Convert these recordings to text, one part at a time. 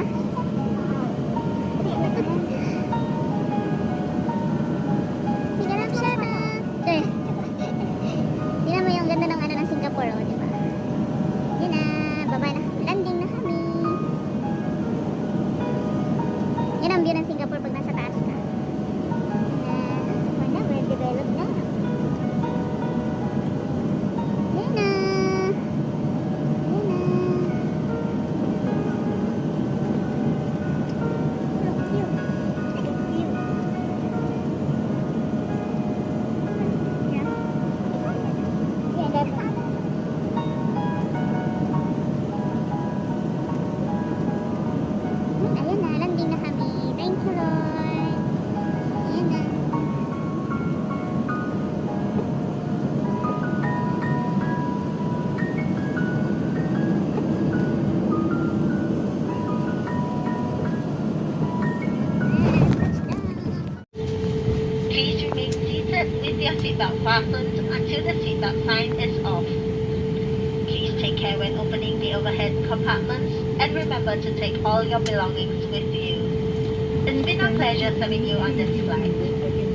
mama. Higanap siya na. Okay. Tingnan mo yung ganda ng ano ng Singapore, oh, di ba? Yun na, baba na. Landing na kami. Yan ang view ng Singapore pag nasa taas ka. Wala, well developed na. Yan na. Yan na. Look, view. Look at view. Yeah. Yeah, that's ayan na, landing na kami. Thank you, Lord. Ayan na. Please remain seated with your seatbelt fastened until the seatbelt sign is off. Please take care when opening the overhead compartments and remember to take all your belongings with you. It's been a pleasure serving you on this flight.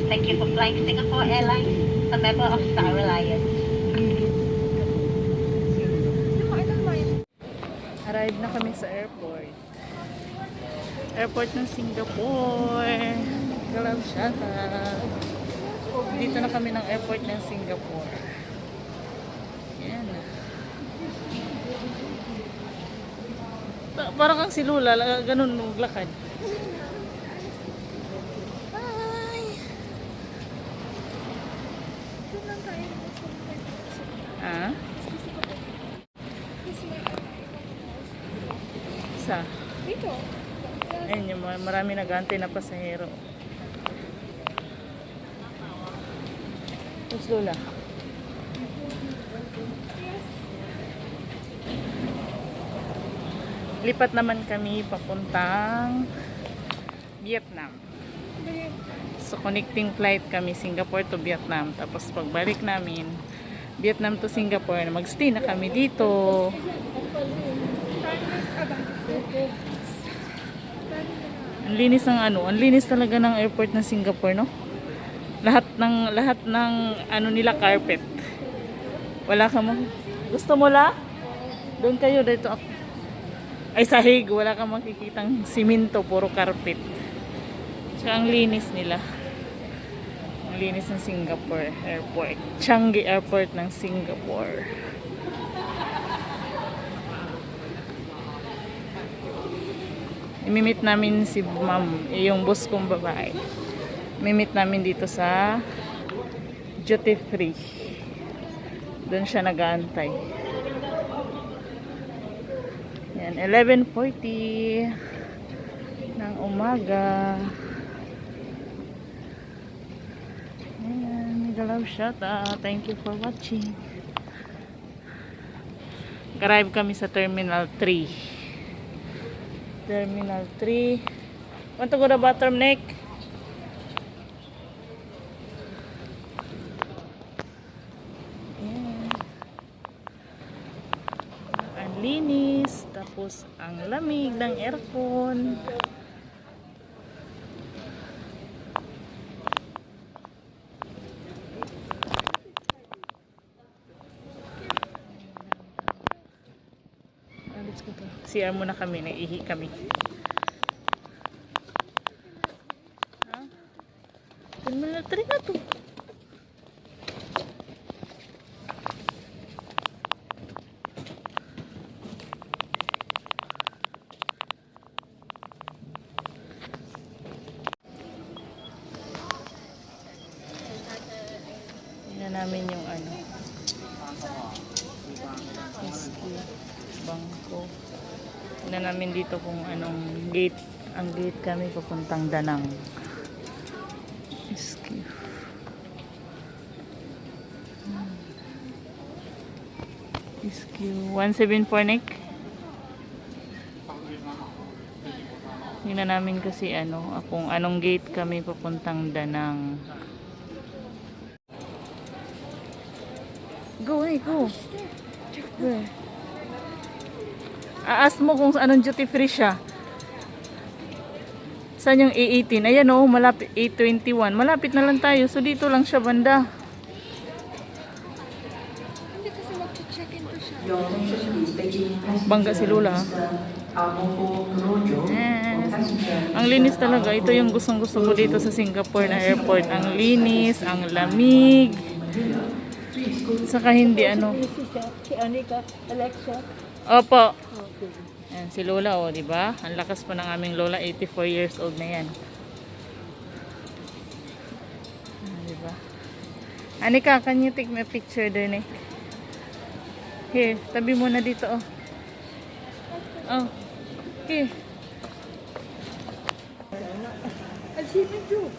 Thank you for flying Singapore Airlines, a member of Star Alliance. Arrive na kami sa airport. Airport ng Singapore. Galam siya. Dito na kami ng airport ng Singapore. Yan. Parang kang si Lula, ganun maglakad. Bye! Ah? Sa? Dito. Ayun yung marami nag-aantay na pasahero. Tapos Lola. Lipat naman kami papuntang Vietnam. So connecting flight kami Singapore to Vietnam. Tapos pagbalik namin Vietnam to Singapore, magstay na kami dito. Ang linis ng ano, ang linis talaga ng airport ng Singapore, no? Lahat ng ano nila carpet. Wala ka mo. Gusto mo la? Doon kayo dito ako. Ay sahig, wala kang makikitang simento, puro carpet. Tsaka ang linis nila. Ang linis ng Singapore airport. Changi Airport ng Singapore. Imimit namin si ma'am, yung boss kong babae. Imimit namin dito sa duty free. Doon siya nag-aantay. Yan, 11:40 ng umaga. Ayan, galaw siya. Thank you for watching. Arrive kami sa Terminal 3. Terminal 3. Want to go to the bathroom, Nick? Ayan. Ang linis. Tapos ang lamig ng aircon. Let's go to. CR muna kami, naihi kami. Ha? Terminal 3 na to. Tingnan namin yung ano. Bangko. Tingnan namin dito kung anong gate. Ang gate kami papuntang Danang. Excuse. Excuse. 174 Nick. Tingnan namin kasi ano, kung anong gate kami papuntang Danang. Go, hey, go. Where? Aas mo kung anong duty free siya. Saan yung A18? Ayan oh, malapit. A21. Malapit na lang tayo. So dito lang siya banda. Hindi kasi mag-check-in ko siya. Bangga si Lola. Ang linis talaga. Ito yung gustong-gusto ko dito sa Singapore na airport. Ang linis, ang lamig. Saka hindi ano. Si Anika, Alexa. Opo. Ayan, si Lola oh, di ba? Ang lakas pa ng aming Lola, 84 years old na yan. Di ba? Anika, can you take me a picture there, Nick? Here, tabi mo na dito oh. Oh. Here. I've seen it too.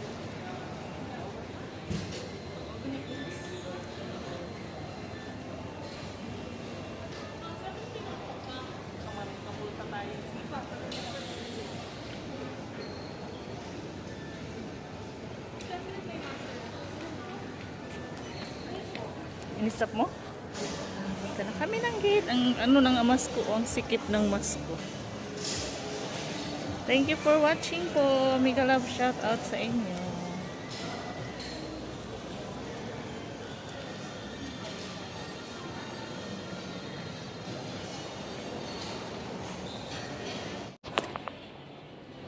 In-stop mo? Ito na kami ng gate. Ang ano ng amas ko, ang sikip ng mas ko. Thank you for watching po. Mega love shout out sa inyo.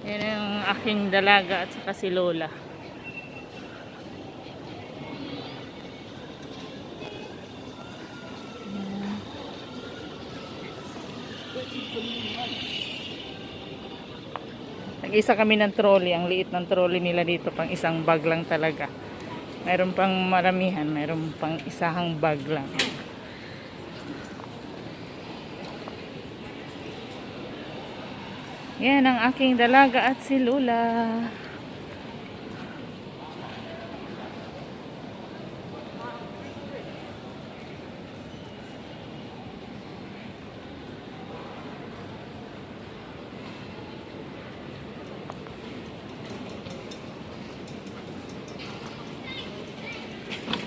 Yan ang aking dalaga at saka si Lola. Nag-isa kami ng trolley. Ang liit ng trolley nila dito. Pang isang bag lang talaga. Mayroon pang maramihan. Mayroon pang isahang bag lang. Yan ang aking dalaga at si Lola.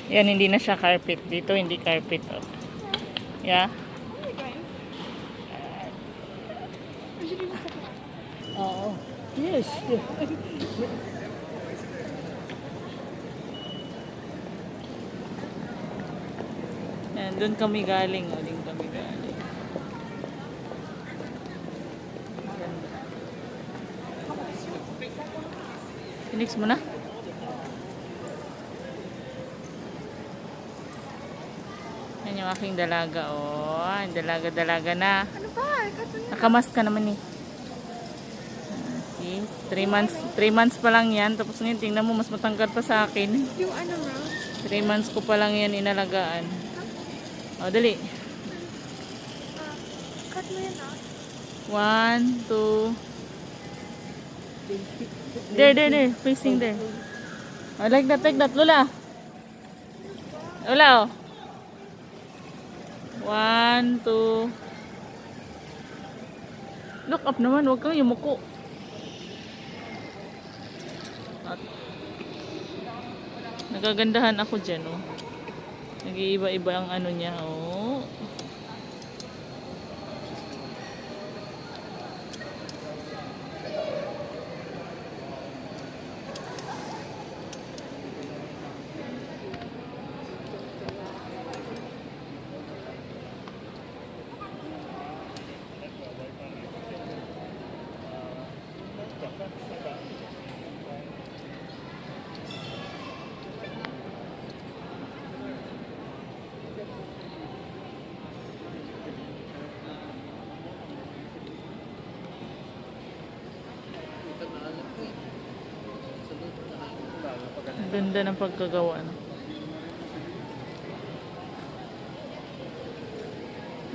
Yan, hindi na siya carpet. Dito, hindi carpet. Oh. Yeah. Oo. Yes. Yan, doon kami galing. O, doon kami galing. Phoenix mo na? Yan yung aking dalaga. Oh, dalaga na. Ano ba? Nakamask ka naman eh. See? 3 months pa lang yan. Tapos ngayon, tingnan mo, mas matangkad pa sa akin. Yung ano nga? 3 months ko pa lang yan inalagaan. O, dali. Cut mo yan ah. 1, 2. There. Facing there. Oh, like that, Lola. Lola, oh. 1, 2. Look up naman, huwag kang yumuko. At nagagandahan ako dyan, oh. Nag-iiba-iba ang ano niya, oh. Ang ganda ng pagkagawa, no?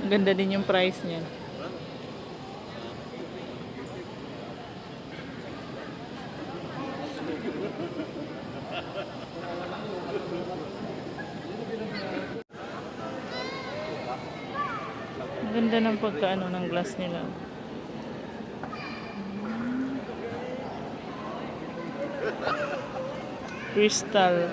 Ang ganda din yung price niya. Ang ganda ng pagkaano ng glass nila. Crystal